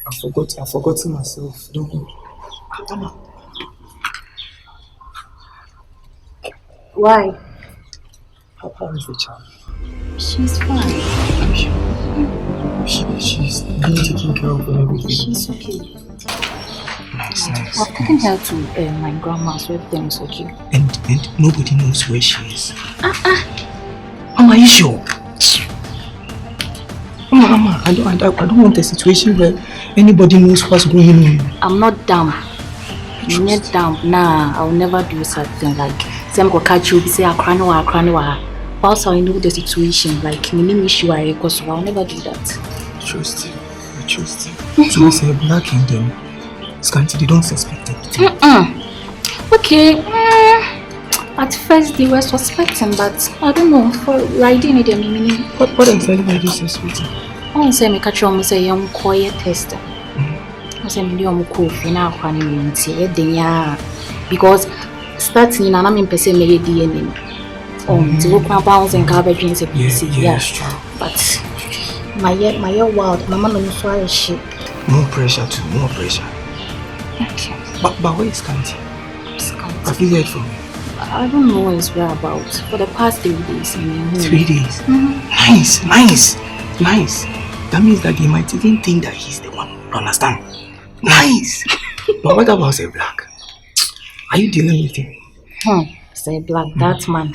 I've forgotten myself. Don't worry. Why? How is the child? She's fine. She's being taken care of and everything. She's okay. Nice. I've taken her to my grandma's, so everything is okay. And nobody knows where she is. Mama, are you sure? Mama, I don't want a situation where anybody knows what's going on. I'm not dumb. I'm not dumb. Nah, I'll never do something like some go catch you say I cry no. Also, I know the situation. Like my name issue so I'll never do that. I trust you. So it's a black and then Scanty, they don't suspect it. Okay. At first they were suspecting, but I don't know. For riding it, meaning. What exactly are they suspecting? I say me catch you say young quiet tester. I say me young coffee now because starting in an person may DNA. To look my bounds and garbage in the PC. Yes, true. But my wild mama no so shit. More pressure. Okay. But where is Scanty? Have you heard from him? I don't know his whereabouts for the past 3 days. 3 days? Nice. That means that they might even think that he's the one. Understand? Nice. But what about Say Black? Are you dealing with him? Say Black, that man.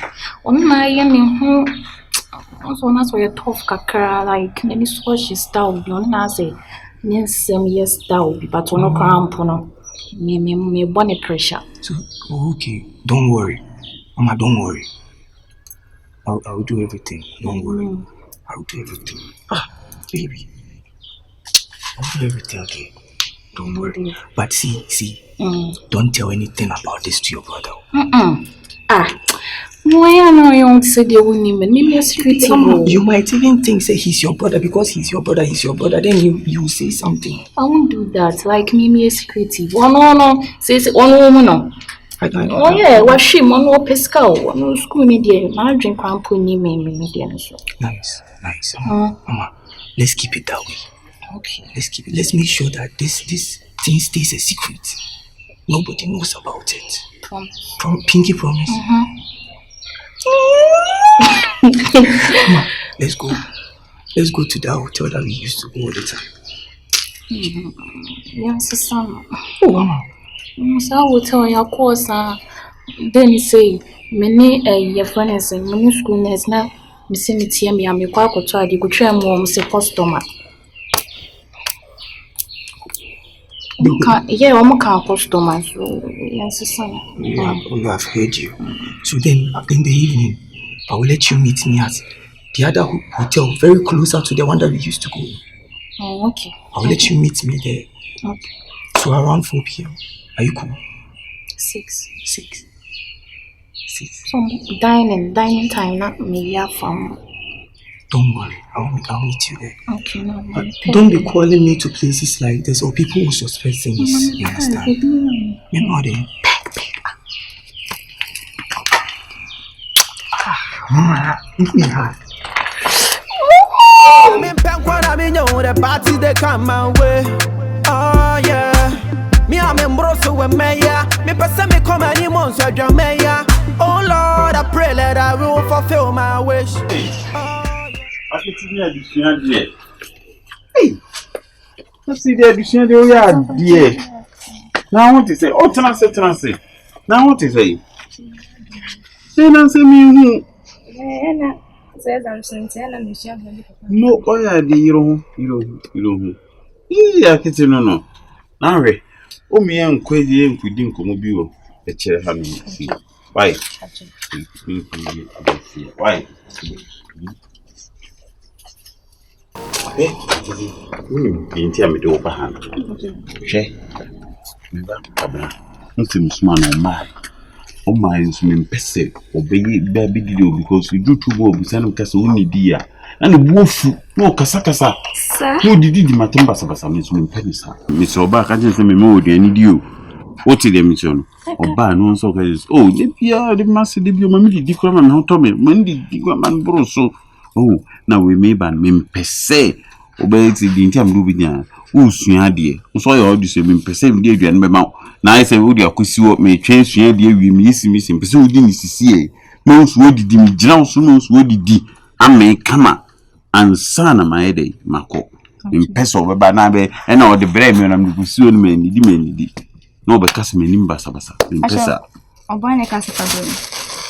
Also, that's why you're tough kakara. Like, any swatch is down. You know, say, yes, down, but no cramp, no. Me, bonnet pressure. So, okay, don't worry. Mama, don't worry. I'll do everything. Don't worry. I'll do everything. Baby. I'll do everything, okay? Don't worry. But see. Don't tell anything about this to your brother. Why am I on to say they won't even name your secret? You might even think say he's your brother because he's your brother. Then you say something. I won't do that. Like me a secretive. No. Say one woman no. Oh yeah, what she one no pesca, one school media. I drink crampo ni me media so. Nice. Mama, let's keep it that way. Okay. Let's make sure that this thing stays a secret. Nobody knows about it. Promise. Pinky promise. Mama, let's go to that hotel that we used to go all the time. Yes, son. Oh, Mama. So I will tell your course. Then you say, many your friends and many schoolers now. Miss me, I'm your quack or try to go try more, say customer. Yeah, I'm a customer. So, yes, son. We have heard you. So then, in the evening, I will let you meet me at the other hotel, very closer to the one that we used to go. Oh, okay. I will let you meet me there. Okay. So around 4 p.m. Are you cool? 6. Six. So dining time, not me. From. Don't worry, I'll meet you there. Okay, no. Don't be calling me to places like this or people who suspect things. You understand? You know them. Give me a hug. The party they come my way. Oh yeah. Me I'm embroso with Maya. Me person me come any months with your Maya. Oh Lord, I pray that I will fulfill my wish. Hey, let's see the addition they are dear. Now what is it? Oh, tenancy. Now what is it? Say me. No, oh yeah, you don't. Yeah, kitchen no. Now, oh me and crazy and couldn't come with you. The chair having see. Why? Why? Inti ame do pa han. Hwe. Meba abna. Ntim suma no mai. O mai nso me pese obeyi ba bidido because you do too go bisa no kasa woni dia. Na ne buofu no kasa. Sir. No didi di matem basa me nso me penisa. Me so ba ka je se me mo odi ani dio. What is the mission? Oba no nso ka oh, de bia de masse de bio mami di kura ma me ho to me. Man di kura man bro so Oh, now we may ban me per se. Obey the interim Rubinia. Who soon idea? So I already say me per se, dear, and my mouth. Now I say, would you see what may change your dear? We miss missing, pursue didn't see. Most would me drown, so most would it. I may come and son of my day, Marco. In peso, but now, and all the brave men I'm pursuing me, demanded. No, but Casimir Nimbasabasa, in Pesa. Or buying a castle.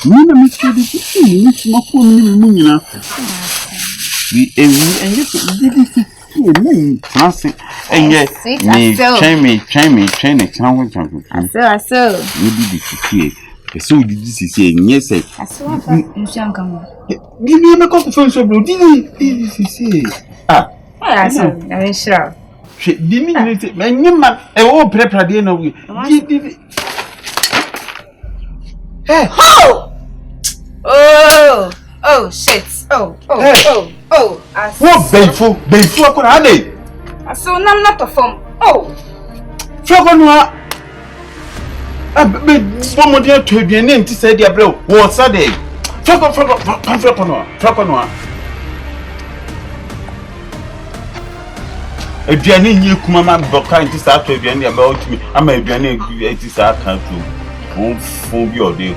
Nina Mr. Mokuna. We and yes, nothing. And yet, train a champion. So. You did it here. So did this is saying, yes, I saw you shan't come. Give me a confrontation, bro. Did he? Ah, I'm sure. She didn't it. My new man, a whole prepper dinner. Hey, oh, shit. Oh. What Bayful, are they? I saw I'm not a phone. Oh, Flogonwa. Someone there to be a name to say, dear bro, what's a day? Flogonwa. A journey you come on Boka to start to be about me. I'm a journey to start to phone your day.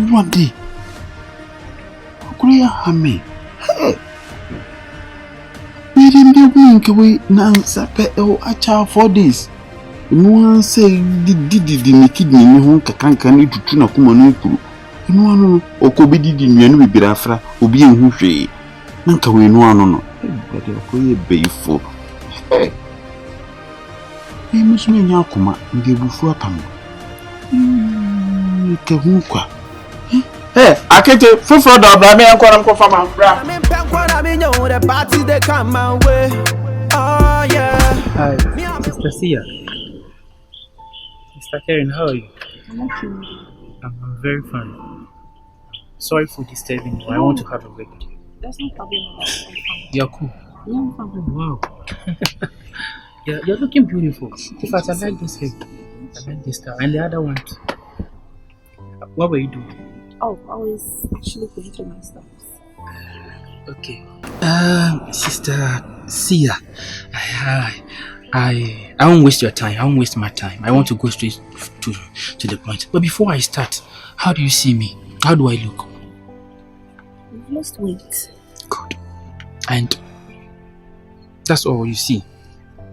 One day. Hammy. We didn't wink away now, Sapper, oh, a child for this. No one say, did the kidney, who can't need to tune a common. No one or could be did in Yanu Birafra, or being who she. Nanka we no one, but you're bayful. Hey, Miss Minyakuma, give you for a pam. Kahuka. Hey, I can't take for the Brahman and Quantum from our bra. I'm in Pankwana, the party they come my way. Oh, yeah. Hi, Sister Seer. Mr. Karen, how are you? I'm okay. I'm very fine. Sorry for disturbing you. I want to have a break. There's no problem. You're cool. No problem. Wow. Yeah, you're looking beautiful. In fact, I like this hair. I like this style. And the other one too. What were you doing? Oh, I was actually going through my stuff. Okay. Sister Seer, I won't waste your time. I won't waste my time. I want to go straight to the point. But before I start, how do you see me? How do I look? You've lost weight. Good. And that's all you see?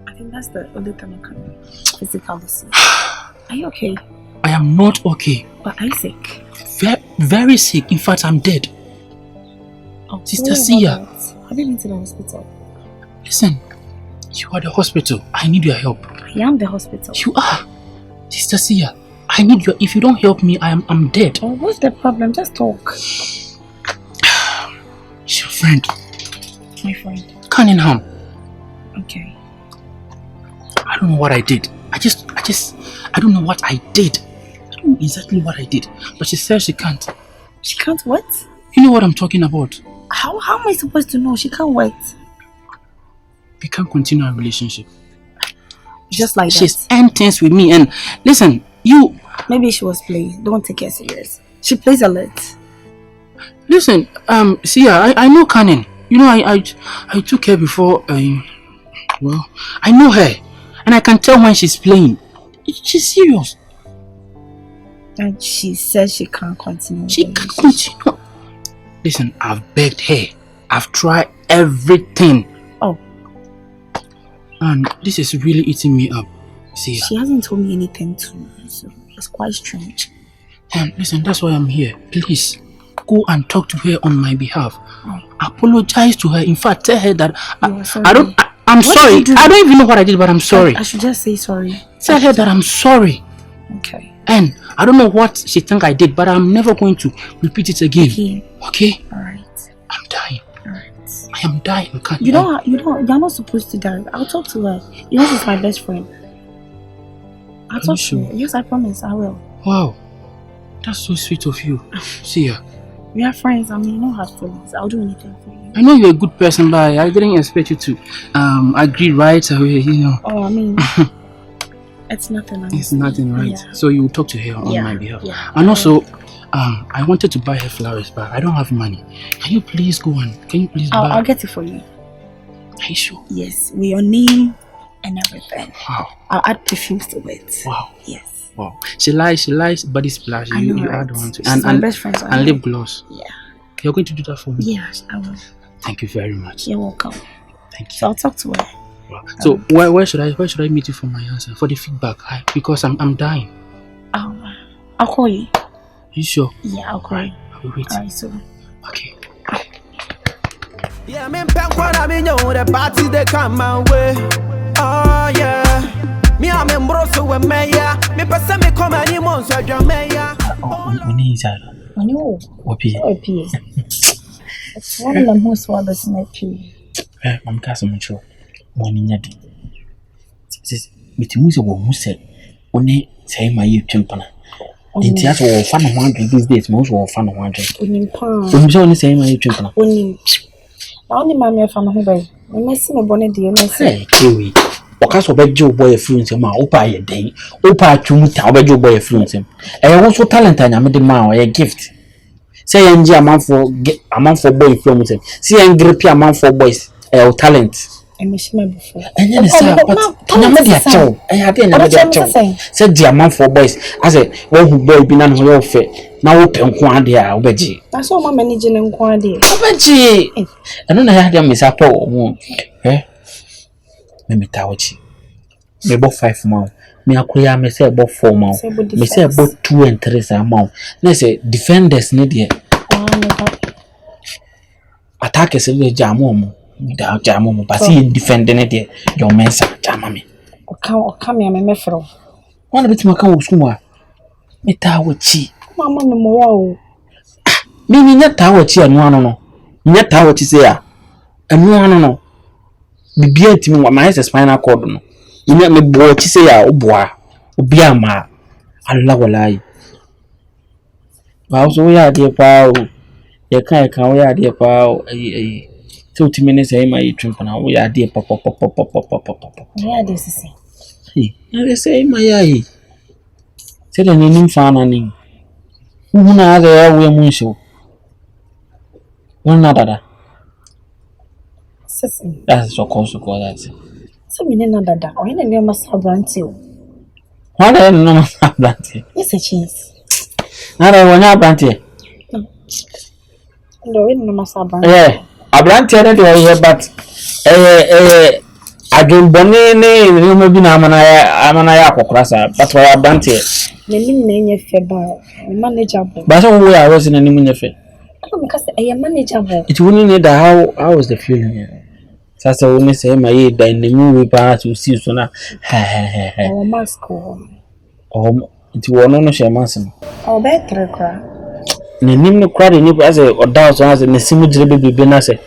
I think that's the only time I can physically see. Are you okay? I am not okay. But I'm sick. Very sick. In fact, I'm dead. Oh, Sister Seer. Have you been to the hospital? Listen, you are the hospital. I need your help. I am the hospital. You are. Sister Seer, I need your... If you don't help me, I'm dead. Oh, what's the problem? Just talk. It's your friend. My friend. Cunningham. Okay. I don't know what I did. I don't know what I did. I don't know exactly what I did. But she says she can't. She can't what? You know what I'm talking about. How am I supposed to know? She can't wait. We can't continue our relationship. Just like that. She's endings with me, and listen, you... Maybe she was playing. Don't take her serious. She plays a lot. Listen, Seer, I know Cannon. You know, I took her before, well, I know her. And I can tell when she's playing. She's serious. And she says she can't continue. She can't continue. Listen, I've begged her. I've tried everything. Oh. And this is really eating me up. See, she hasn't told me anything too, so it's quite strange. And listen, that's why I'm here. Please, go and talk to her on my behalf. Oh. Apologize to her. In fact, tell her that I'm sorry. I don't even know what I did, but I'm sorry. I should just say sorry. Tell her that I'm sorry. Okay. And I don't know what she think I did, but I'm never going to repeat it again. Okay? Alright. I'm dying. Alright. I am dying. You're not supposed to die. I'll talk to her. You know she's my best friend. I'll talk to her. Yes, I promise I will. Wow. That's so sweet of you. See ya. We are friends. I mean, you know how feelings. I'll do anything for you. I know you're a good person, but I didn't expect you to agree right away, you know. Oh, I mean, it's nothing. It's nothing, right? Yeah. So you will talk to her on my behalf. Yeah. And also, I wanted to buy her flowers, but I don't have money. Can you please go on? Can you please buy? I'll get it for you. Are you sure? Yes, with your name and everything. Wow. I'll add perfumes to it. Wow. Yes. Wow. She likes body splash. You add one to and my best friend. And lip gloss. Yeah. You're going to do that for me? Yes, I will. Thank you very much. You're welcome. Thank you. So I'll talk to her. Wow. So where should I meet you for my answer? For the feedback? Because I'm dying. I'll call you. You sure? Yeah, I'll call you. I'll be waiting. Alright, so. Okay. Yeah, me pen kwa na me know the party they come my way. Oh yeah. Me am embroso we meya. Me pesa me come any months so drum meya. Oni isa. Oni o. Opi. Opi. It's one of them who's what the snappy. I'm casting mucho. Oni nyadi. Mitimu se wo hu se. Oni say my chimpana. Inti aso wo fa no ho these days mo so wo fa no ho adwen. Oni pa. Oni so oni say my chimpana. Oni. Na oni ma me fa no ho bai. Me si me bone de no se. Hey, Kiwi. Okaso beje boy influence ma opa ye den. Opa atwumuta obeje boy influence. Wo so talent anya me de ma o ye gift. Say enji amanfo boy influence. See engripi amanfo boys talent. Me shi me before. Enye ne sa but nyame de acho. Ade nyame de acho. Say di amanfo boys. I say wo hu boy bi na no yo fe. Na wo pe nko ade a wo beji. Na so ma manage ne nko ade. Wo beji. Eno na ya de me sa pa wo mu. Me tawachi. Me bo 5 months. Me akoya me say bo 4 months. Me say bo 2 and 3 sa month. Na say defenders ne de. Attack is le jamo mo. Da jamo mo. But see defender ne de. Your mensa jama me. Oka me me fro. Wana beti maka wo school a. Me tawachi. Mama me mo o. Me nya tawachi anu anu no. Nya tawachi say a. Anu anu no. Bibia ntimi wa my spinal cord no ina me bo chi se ya oboa obi ama Allah wallahi ba so ya de pa o ye kan o ya de pa o so timi ne say my twimpa na o ya de pa ya de sisi ya say my ya se de nim fa na ni na aga ya we mu nso wona dada. That's so close to call that. So me na dada. O ina ne masa branti o. Why do you no masa branti? It's a chance. Na da wonya branti. No, ina no masa branti. Yeah, a branti na dey here but adun boni ne no bi na amana ya akokora sa but why branti. Nanim na enye fe ba manageable. Ba so we are was na nim nye fe. Because I am manageable. It wouldn't need how was the feeling here? Sasa woni say my dynamic we pa to see so na Oh mask o. It wono no share mask no. Oh better kra. Ne nim no kra de ni as oda so as ne simu jire bebe na say.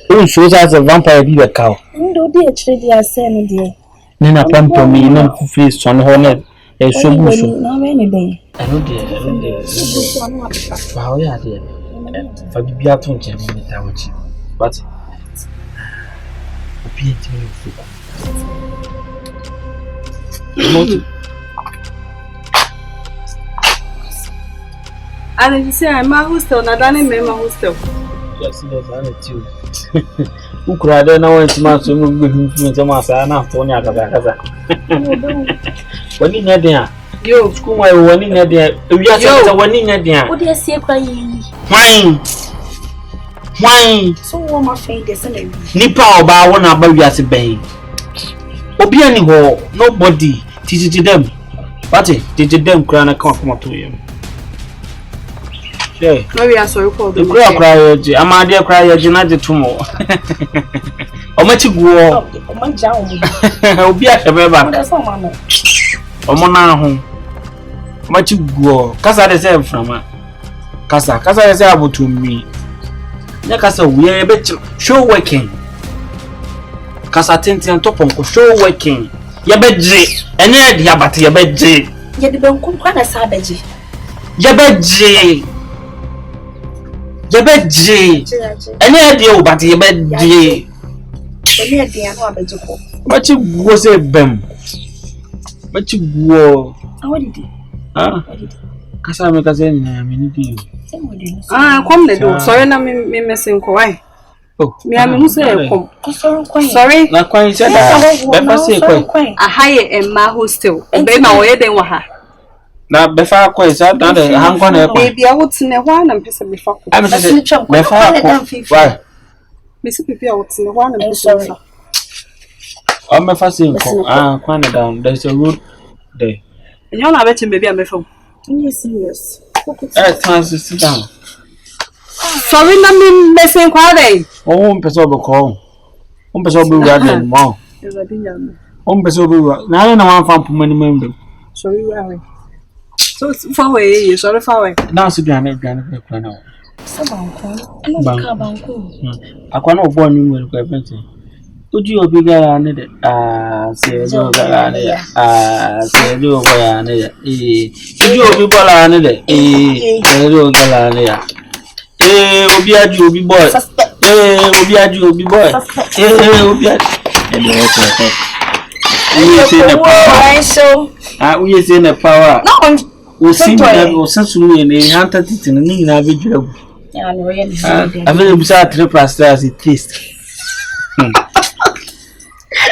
O so as a vampire bi be ka o. Ndo di achire di ase no de. Ne na pampo mi na fufi so no ho na e so buso. Na we ne dey. I no dey. Ba o ya dey. Fa bibia to nche mi ta wuchi. But opieti mi fuku. And you say I'm a hostel, not a member hostel. Yes, that's you. Who cried then? I went to my swim with me to my son after one Akabenezer. When in there, you school my one in there. We are one in there. What do you say crying? Why? So warm my face, isn't it? Nipa oba won about you as a bay. Obi ani ho nobody teach them. What it? Teach them cry come up to him. Yeah. No, we are sorry for the cry. I'm a dear cry. You're not the tomorrow. Omachi go. Obi a shebeba. Omona ho. Omachi go. Kasa de say from Kasa de say about me. Na kasa we are be show working. Kasa tenti on top on show working. Ya be je. Ene dia bat ya be je. Ya de ben kun kwana sa beje. Ya be je. Yabeji. Ene dia o bat yabeji. Ene dia no abeji ko. Machi go say bem. Machi go. What did he? Ah. Kasa me kasa ni me di. Come the do. Sorry na me messing ko why. Oh, me am who say come. Sorry. Na kwan say da. Be fa say kwan. A higher Emma hostel. Be ma we den wa ha. Na be fa kwan say da de han kwan e kwan. Baby I would ne wa na pese be fa ko. Am say be fa why? Me see people I would ne wa na pese fa. O me fa say ko. Kwan down. There's a road there. And you na bet baby am fa. You serious? Sit down. Sorry na me messing kwa dey. Oh, person be call. Person be right there more. Person be right. Na na wan fan pum ni member. Sorry why? So far away, sorry far away. Now sit down be plan now. Banku. Akwa na obo ni nwere kwa pete. Oji obi gara ne de. Se jo gara ne ya. Se jo gara ne ya. Oji obi bola ne de. Se jo gara ne ya. Obi aju obi boy. Obi aju obi boy. Obi aju. We say the power. We say the power. No, we see that we sense we in hunter titin ni na be dwere. Yeah, no, yeah. I feel we say 3 + 3 as it taste.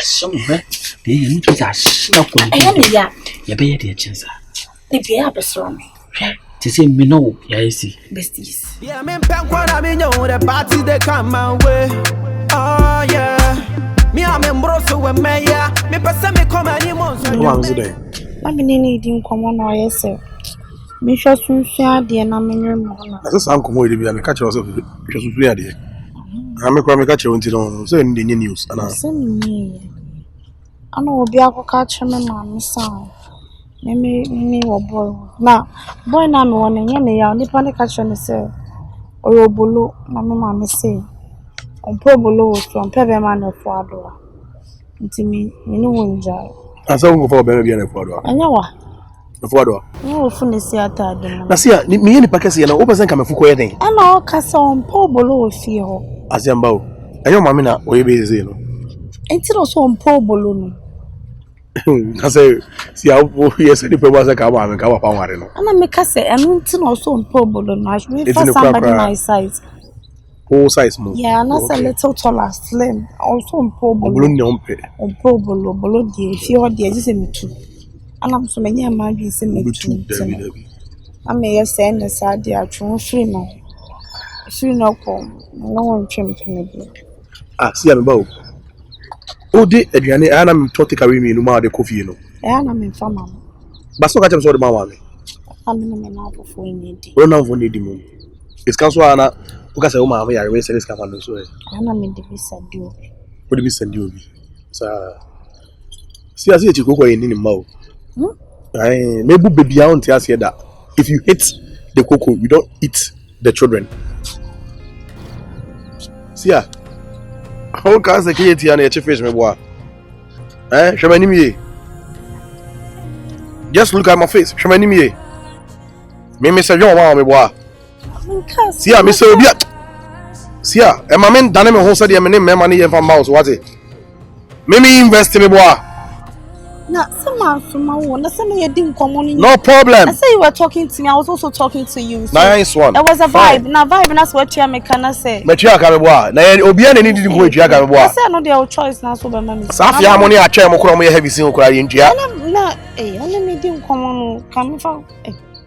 Somewhere, they need to stop. Yeah. You be the chance. The beer be strong. To say me no, yeah, see. Besties. Yeah, me pen kwa na me know the party they come my way. Oh yeah. Me am embroso we me ya. Me pese me come any months. What was it there? I been needing come on or yes sir. Me sure soon see na me nyem na. That's some come we dey be catch yourself. Just play there. I me catch you until no. So in the news and say me. I know obi akọ catch me ma me sound. Me wo boy. Na boy na me won enye ne ya nipa ne catch ne say oyobolo na me ma me say. On probolo wo so on pebe ma na fo ado. Nti me no wonja. asa wo go be na fo ado. Anya wa. Fo ado. No fu ne si atade no. Na sia me ye nipa kase na wo person ka me fu ko ye den. Ana o kasa on probolo wo fie ho. Asiamba o. Enyo mama na o ye be ze no. Enti no so on probolo no. Kase si a wo ye se nipa wa se ka ma me ka wa pa nware no. Ana me kase enu enti no so on probolo no. I should for somebody my size. Whole size mo. Yeah, and that's a little taller, slim. Also on probolo. Bolo ni ompe. On probolo, bolo die. If you die, just me too. And I'm so many imagine say me too. I may just say the sad day I try free now. Free now come. No one trim to me. See am ba o. O de aduane ana me to take away me no ma de coffee no. Na me fama. Ba so ka chem so de ma wa me. I'm na for need. We na for need mo. It's can so ana uka say o ma me yare we say this ka fa no so e. Ana me de visa dio. What do we send you? Sa see as you go in ni ma o. Maybe baby I want to ask you that if you hate the cocoa, you don't eat the children. See ya. How can I say here na fish me boy? Shema me. Just look at my face. Shema me. Me say you want me boy. See ya, me say obi. See ya, e ma men dane me ho say de me name me ma ne ye fan mouse what it. Me invest me boy. No problem. I say you were talking to me. I was also talking to you. So Nice one. There was a vibe. Now vibe, and that's what you make can say. But you can boy. Na obi an need to go you can boy. I say no their choice now so be me. Safi harmony a chair mo kro mo heavy sin okra ye ntua. Na only me din komo no kan fa.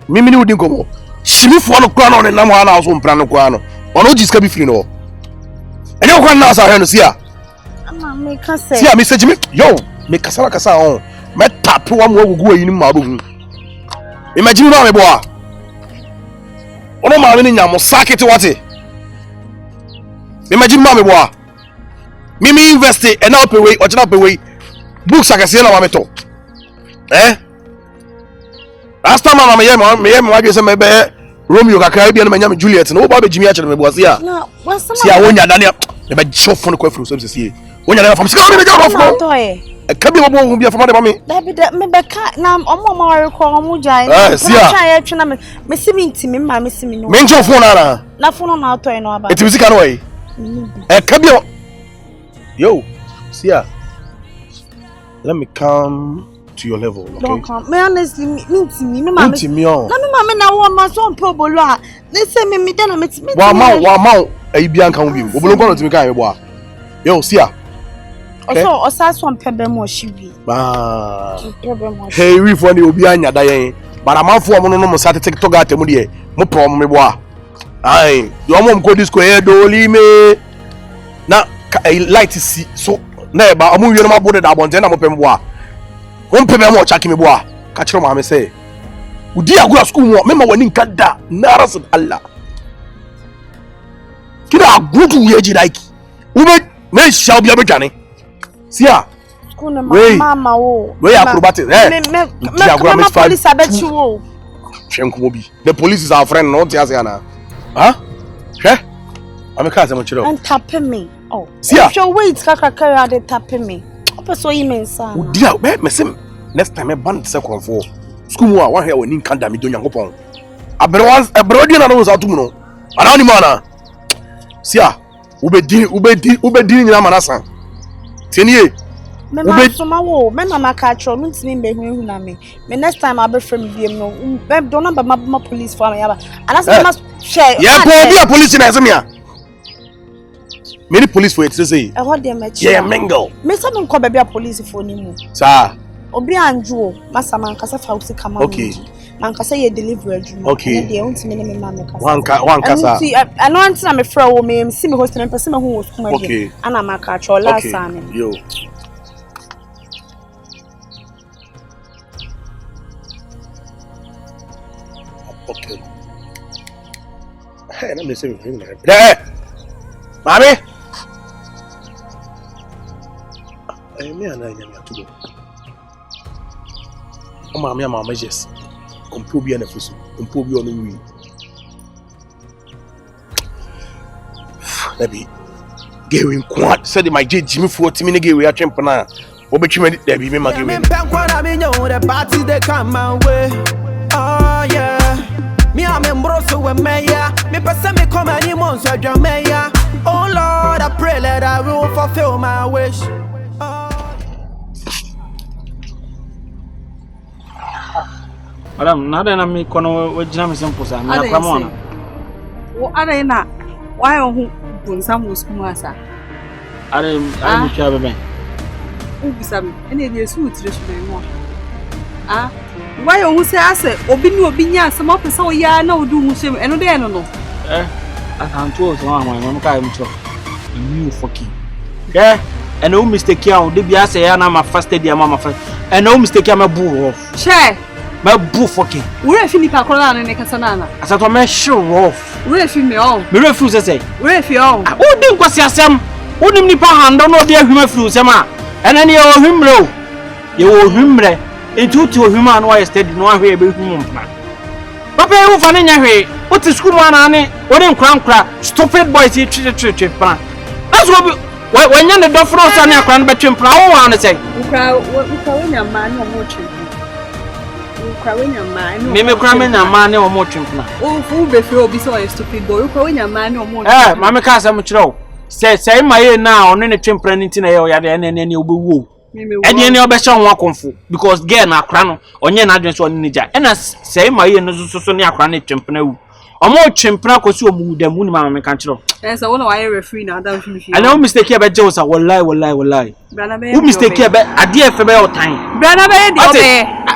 Mimi ni udin komo. Shimifo no kra no ne nam ha na so mpra no kwa no. Ono jiska bi free no. Enye kwa na asa he no sia. Ama me ka say. Sia message me yo. Me kasa on me tap wa mo gugu ayi ni ma bo hu imagine no me boa ono ma me ni nyamo sakete wate imagine ma me boa mimi invest e na pay way o na pay way books akase na wa me to last time na me ye wa gese me be Romeo kakra bi na me nya me Juliet no ba be jimi a chere me boa sia na sia wonya Daniel me be chofo no kwa fru so sia wonya Daniel fam sia me be chofo Kabi mo bo bia fama de mami. Da me beka na omo ma recall omo jai. See ya. Try try na me see me ntimi ma me see me no. Me njo phone na. Na phone na to no aba. It music kan way. Kabi yo. See ya. Let me come to your level, okay? Don't come. Me honestly, me mama. Me on. Na me mama na wo ma so probolo a. Ne say me dey na me. Wa ma e bia nkan bi. Obolo nkan no timi kan e bo a. Yo, Seer. Okay. Also, osaso mpebe mo shibi. Ba. Hey, we for the obi anya da yen. But amanfo mo no mo sat TikTok atemu de. Mo prom me bo a. Ai, yo mo ko disco e do li me. Na light si so na e ba amu wi no ma bode da bonte na mo pem bo a. Won pebe mo chaki me bo a. Ka kire mo ame say. Udi agura school mo me ma wani nkada na rasul Allah. Kira agudu ye ji like. Ube me shall be abejane. Seer. School na mama wo. We acrobatic. Me police abet you wo. The police is our friend, not just Anna. Huh? Sure? I'm a cousin, and tapping me. Oh, Seer. Your weight, carry they tapping me. So immense. Oh, dear, next time I ban the second for school. One here when in Kanda, me doing your hopon. A brodian and those out to know. An animal. Seer, ube din Yamanasa. 10 years. Me mama catch you. Me be hu na me. Me next time I be from BM no. Me don't number my police for me. And that's must share. Yeah, be a police in Azamia. Many police for it to say. I want them match. Yeah, mingle. Me say me call be a police for ni. Sir. Obi anjo, masa man kasa fa usi kama. Okay. Man kasa ye deliver adwuma. Okay. Dey unti me mama kasa. One kasa. I know unti na me frɛ wo me see me host me person me hu wo skuma. Okay. Ana ma catch you last time. Yo. Okay. Hey, let me see. Hey, mommy. Hey, me and I am to go. Oh, mommy, I'm a just. Be an officer. Be on the way. Let me get in quad. Said my Jimmy 40 minutes. Get we are champion. Obetumi there be me ma give me. The party they come my way. Oh yeah. Me am embroso we meya. Me pesa me come any months so meya. Oh Lord, I pray that I will fulfill my wish. Madam, nada na me kono wajina me simple sa. Me akramona. Wo ada na wa yo hu bunsam wo skuma sa. Are mi twa be ben. Ubisam ene de su utire su be mo. Ah, wa yo hu se ase obi ni obi nya asem opesa wo ya na odu mu sem eno de no no. Akanto so anwan no ka am cho. You fucking. And no mistake ya de bia se ya na ma fast dia ma fast. And no mistake ya ma bu off. Che. Ma bu fucking. We refi ni pa kola na ne kasa na na. Asato me show off. We refi me on. Me refuse say. We refi on. O di nkwasi asem. Wonim nipa hando no de ahwima fru sem a. Ena ne ye ohwimre. Ye ohwimre. Etutu ohwima na wa steady no ahwe be hwum mpna. Papa e wo fa ne nya hwe. What is school man ane? What in crankra? Stupid boys here trip plan. That's what when you the door and your crown between prow and say. Ukawenya man or more chimp. Ukawenya man. Mimi cramming a man or more chimp. Oh, who before be so a stupid boy. Ukawenya man or more. Eh, Mamma Casa Mucho. Say my ear now on any chimp running in a yard and any woo. And any other song walk on foot because again a crown on your address on Nija. And I say my ear no so near chronic chimpanel. Or more chimpra cause you move the moon, mamma control. Yes, I want to wire referee now. I know mistake here, but Josa will lie. Who mistake here, but a dear farewell time. Brother,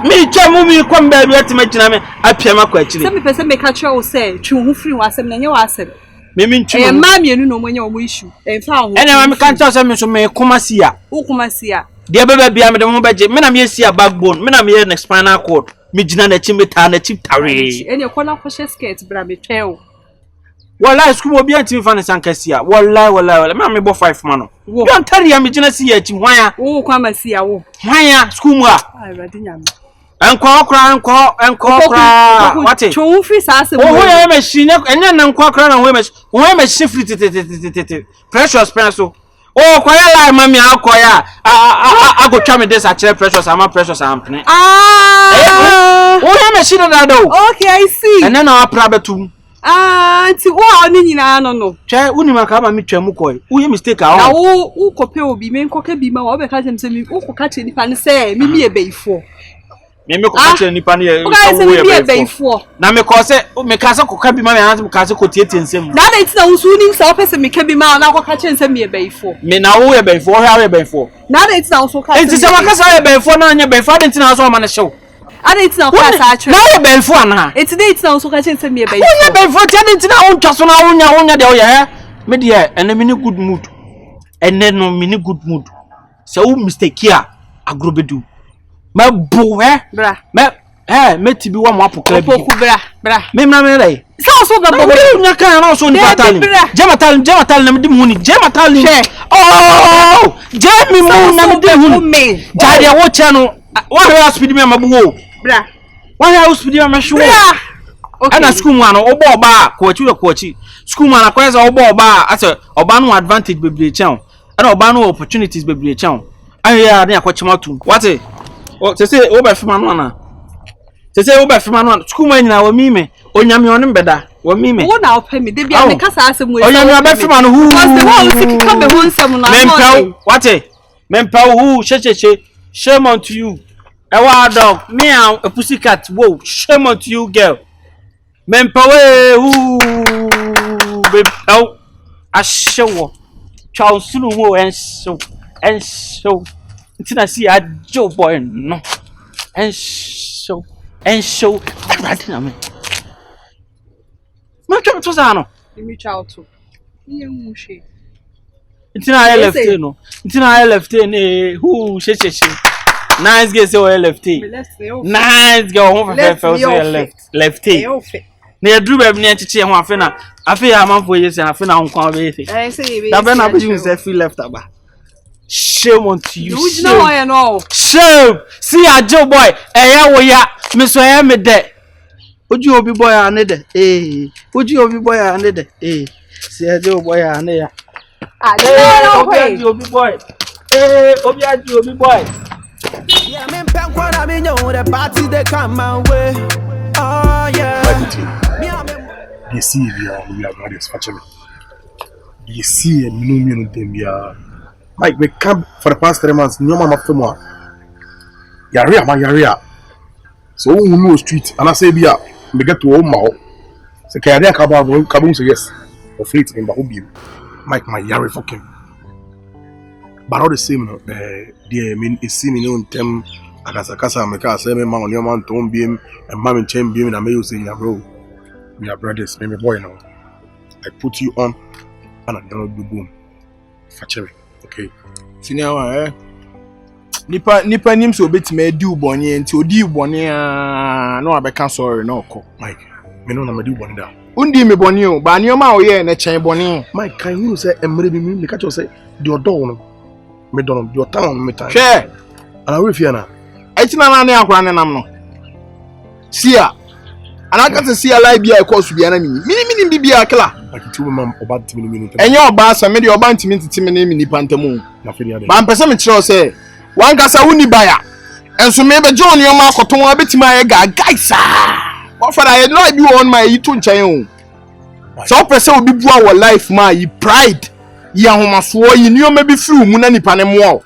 me, Jammy, come back to my gym. I pay my question. Some person may catch you say, Chu free was and you are said. Mimi, mammy, you know when you wish you. And found, and I can't tell some so may come see ya. Who come see ya? Dear baby, I'm the home budget. Men, I'm here, see a backbone. Men, I'm here in a spinal cord. Mijina na chimita na chip tare. And your corner for skate, Brabby tail. Wallahi school will be anti fan sankasia. Wallahi. Me bo 5 man. Don't tell you Mijina see ya chimwaya. Oh, come and see ya. Waya school mo. I radinyam. Enko kra. What it? Chu free sase. Oh, we machine. Enya na enko kra na we machine free. Precious pencil. Oh, kwaya la mami akoya. I go try me this actually precious. I'm precious. I'm playing. Oh, yeah, machine that do. Okay, I see. And then our private too. Auntie, what are you no? Child, who ma ka ma me twam koi. Who mistake ah. Na wo kope obi me nkoka bi ma wo be ka say me wo koka che nipa ne say me me ebeifo. Me koka che nipa ne e so wo ebeifo. Na me ko say me ka say koka bi ma me anase ka say ko tietie nsem. Na dey tina wo so nim say wo pese me ka bi ma na koka che nsem me ebeifo. Me na wo ebeifo, wo ha ebeifo. Na dey tina wo so ka. Enti say waka say ebeifo na anya ebeifo dey tina so ma na hyew. Ade tina wo ka sa atwe. Na ebeifo ana. Enti dey tina wo so ka che nsem me ebeifo. Wo ebeifo ti ade tina wo ntwa so na wonya de wo ye. Me dey ene me ni good mood. Ene no me ni good mood. Say wo mistake here agrobedu. Me bo bra. Me tibi wa mo apokla bi. Opoku bra. Me mna me lay. So da bobo. Nya kan na so ni patali. Jematal na me di muni. Jematal ni. Oh! Jemi mu na me di huni. Jade wo che no. Wa ha speed me mabu wo. Bra. Wa ha speed me mahwo. Okay. Ana school man obo oba kwachi. School man akweza obo oba ase oba no advantage bebre chen. Ana oba no opportunities bebre chen. Aya na akwachima tu. What? O say oba fima no na. Say oba fima no. School man nyina wa mime. Onyame onim beda. Wa mime. Wo na opa mi de bia me kasa asem we. Onyame oba fima no hu. Because the one siki ka me ho nsem na. Mempa what? Mempa hu shame on to you. Ewa dog, me and a pussycat. Whoa, shame on to you, girl. Mempa who baby. Oh, I show. Charles Sulu and so. Until I see a Joe boy, no. And so. Right in a minute. My job was Anno. Me child too. Me mushi. Until I left in who she. Nice girl say left. Nice girl left. Na edru ba bi na chiche ho afena. Afi ya manfo yesi afena ho kwa be efe. Da be na be you say feel left aba. Shame on to you. You know why no. Shame. See a Joe boy. Eya wo ya. Me so ya me de. Oju obi boy ane de. Oju obi boy ane de. See a Joe boy ane ya. Obi obi boy. Obi boy. Yeah, me pen kwa na me know the party they come my way. Oh yeah. You see, we are brothers, actually. You see, me no Mike, we come for the past 3 months. No mama after more. Yaria. So we know street, and I say, "Bia, we get to home now." So can I come out? Come say yes. Or fleet in Bahubi. Mike, my yari fucking. But all the same, dear, mean it seem me on them. Akasa make us say, "Man, on your man, don't be him, and mammy chain beam, and I may you say, bro, we are brothers, maybe boy now. I put you on, and I don't do boom. Fatchery, okay." Senior, Nipa nim so betime di ubonye nti odi ubonye no abeka sorry no ko. Mike, me no na me di ubonye da. Undi me bonye o, ba nioma o ye na chen bonye. Mike, can you say emre bi me catch you say the odo no. Me don your town me time. Hwe. Ana we fia na. Etina na na akwa ne nam no. Seer. Ana ka se Seer live bia e course bia na mi. Mini bibia kla. Like two mam oba ntimi no mi. Enye oba sa me de oba ntimi ntimi na mi nipa ntamu. Na fe dia de. Ba mpese me kire say wan kasa wuni baya. Enso me be John yoma akoton abetima ye guys ah. What for I live you on my yitu nchen o. So pese obi bua wo life ma yi pride. Yi ahomaso yi nioma bi free mu na nipa ne mo.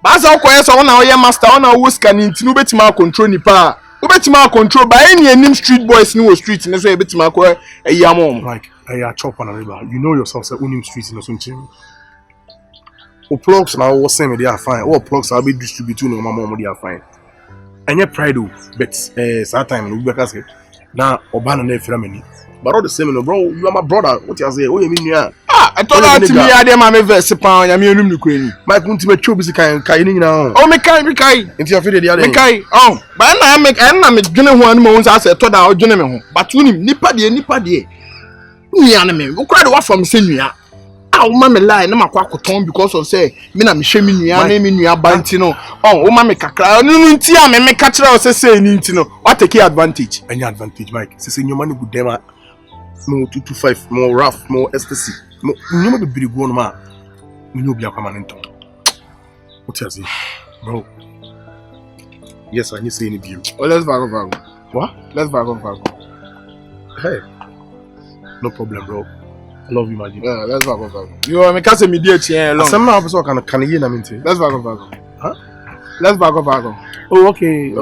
Ba sa okoye so na wo master ona wo scanning ntinu betima control nipa. Betima control by any name street boys no street ne so e betima ko eyamo. Like I chop on a river. You know yourself say unim street in so o plugs na wo send me they are fine. All plugs are be distributed no mama they are fine. Enye pride o but that time no be say na oba na efra mani. But all the same no bro, you are my brother. What you say? Oh you mean ya? I told her to me I dey ma me verse pa ya me enum ni kwani. My kunti me chobi kan ni nyina. Oh me kai. Nti ya fede dia dey. Me kai. Oh, ba na me dwene ho anu mo nsa say to da o dwene me ho. But unim nipa de. Nua na me. Wo kra de wa from say nua. Ah, o ma me lie na makwa akoton because of say me na me hwe me nua na me nua ba nti no. Oh, o ma me kakra. Nunu nti a me kakra o say ni nti no. What take advantage? Any advantage, Mike. Say nyoma no good dem more 225 more rough more ecstasy more nyoma be big go no ma me no be akwama nto. What you say bro? Yes, I need say any view. Oh, let's vago. What? Let's vago. Hey, No problem, bro. I love you, my G. Yeah, let's back up. You me can't say me dear chain long. Some officer can you na minti. Let's back up. Huh? Let's back up. Oh, okay.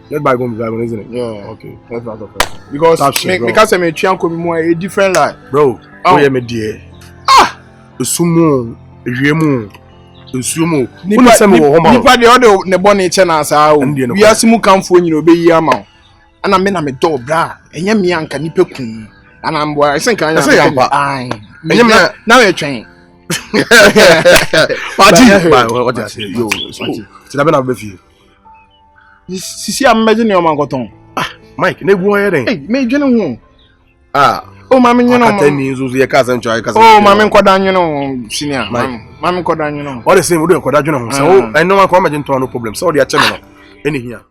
Let's back on, isn't it? Yeah. Okay. Let's back up. Because me can't say me chain could be more a different life. Bro, oh yeah, me dear. Sumo, Jemu, Sumo. Nipa the other ne bonnet channel sa we are simu come for you be yama. And I mean I'm a dog bra. And yam yanka nipa kun. And I'm boy I think I say now you're train. What I say? Yo, it's not been a few. Sisi am imagine your man got on. Mike, ne go here then. Hey, me dwene ho. Oh, mama, you know, your cousin, oh, mamma, Kodan, you know, senior, mamma, Kodan, you know. All the same, we do Kodan, so I know I'm coming to no problem. So they are telling me, any here.